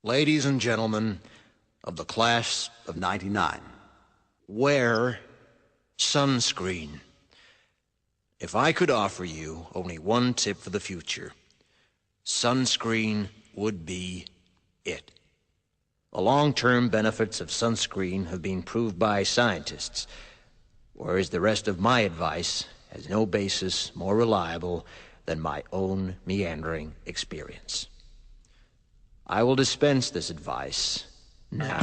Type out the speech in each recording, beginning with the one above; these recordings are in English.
Ladies and gentlemen of the class of '99, wear sunscreen. If I could offer you only one tip for the future, sunscreen would be it. The long-term benefits of sunscreen have been proved by scientists, whereas the rest of my advice has no basis more reliable than my own meandering experience. I will dispense this advice now.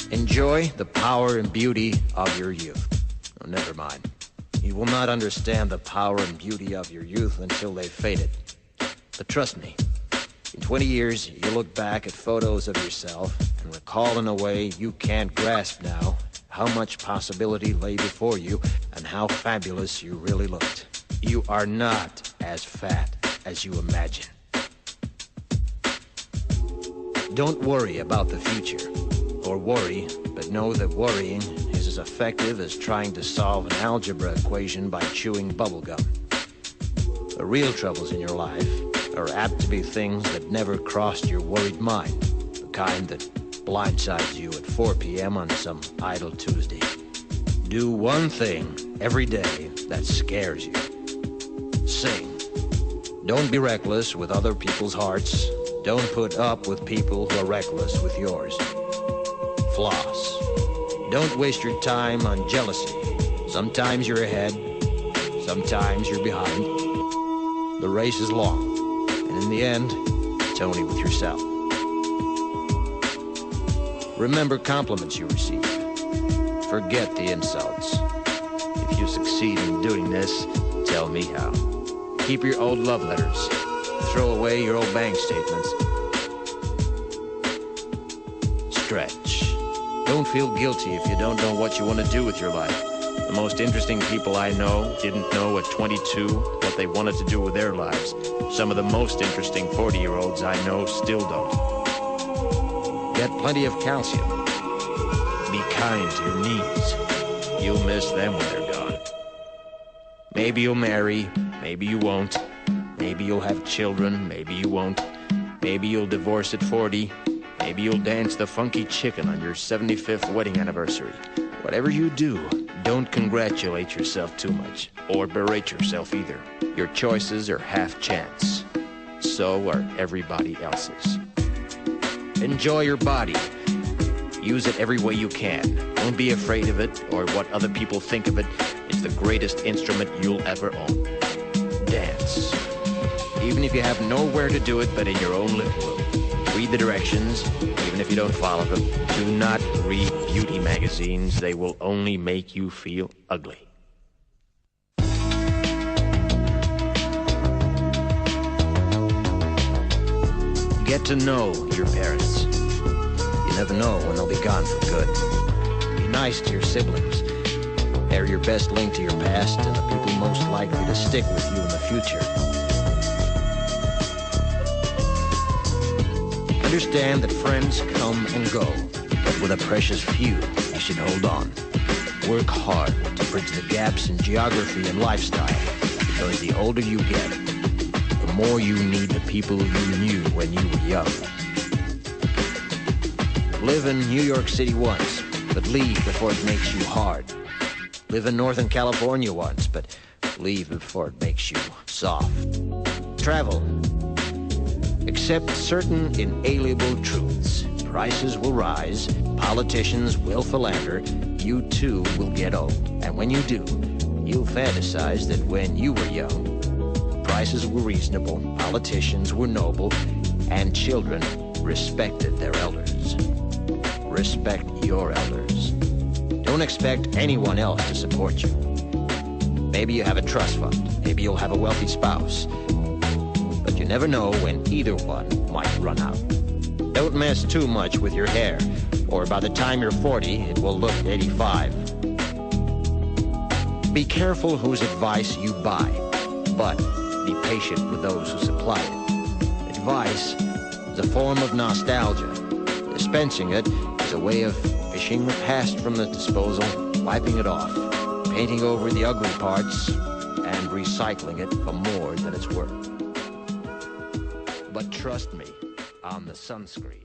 Enjoy the power and beauty of your youth. Oh, never mind. You will not understand the power and beauty of your youth until they've faded. But trust me, in 20 years, you'll look back at photos of yourself and recall in a way you can't grasp now how much possibility lay before you and how fabulous you really looked. You are not as fat as you imagine. Don't worry about the future, or worry, but know that worrying is as effective as trying to solve an algebra equation by chewing bubblegum. The real troubles in your life are apt to be things that never crossed your worried mind, the kind that blindsides you at 4 p.m. on some idle Tuesday. Do one thing every day that scares you. Sing. Don't be reckless with other people's hearts. Don't put up with people who are reckless with yours. Floss. Don't waste your time on jealousy. Sometimes you're ahead, sometimes you're behind. The race is long, and in the end, it's only with yourself. Remember compliments you receive. Forget the insults. If you succeed in doing this, tell me how. Keep your old love letters. Throw away your old bank statements. Stretch. Don't feel guilty if you don't know what you want to do with your life. The most interesting people I know didn't know at 22 what they wanted to do with their lives. Some of the most interesting 40-year-olds I know still don't. Get plenty of calcium. Be kind to your knees. You'll miss them when they're gone. Maybe you'll marry, maybe you won't. Maybe you'll have children, maybe you won't. Maybe you'll divorce at 40. Maybe you'll dance the funky chicken on your 75th wedding anniversary. Whatever you do, don't congratulate yourself too much, or berate yourself either. Your choices are half chance. So are everybody else's. Enjoy your body. Use it every way you can. Don't be afraid of it, or what other people think of it. It's the greatest instrument you'll ever own. Dance. Even if you have nowhere to do it but in your own living room. Read the directions, even if you don't follow them. Do not read beauty magazines. They will only make you feel ugly. Get to know your parents. You never know when they'll be gone for good. Be nice to your siblings. They're your best link to your past and the people most likely to stick with you in the future. Understand that friends come and go, but with a precious few, you should hold on. Work hard to bridge the gaps in geography and lifestyle, because the older you get, the more you need the people you knew when you were young. Live in New York City once, but leave before it makes you hard. Live in Northern California once, but leave before it makes you soft. Travel. Accept certain inalienable truths. Prices will rise, politicians will philander, you too will get old. And when you do, you'll fantasize that when you were young, prices were reasonable, politicians were noble, and children respected their elders. Respect your elders. Don't expect anyone else to support you. Maybe you have a trust fund, maybe you'll have a wealthy spouse. But you never know when either one might run out. Don't mess too much with your hair, or by the time you're 40, it will look 85. Be careful whose advice you buy, but be patient with those who supply it. Advice is a form of nostalgia. Dispensing it is a way of fishing the past from the disposal, wiping it off, painting over the ugly parts, and recycling it for more than it's worth. But trust me, on the sunscreen.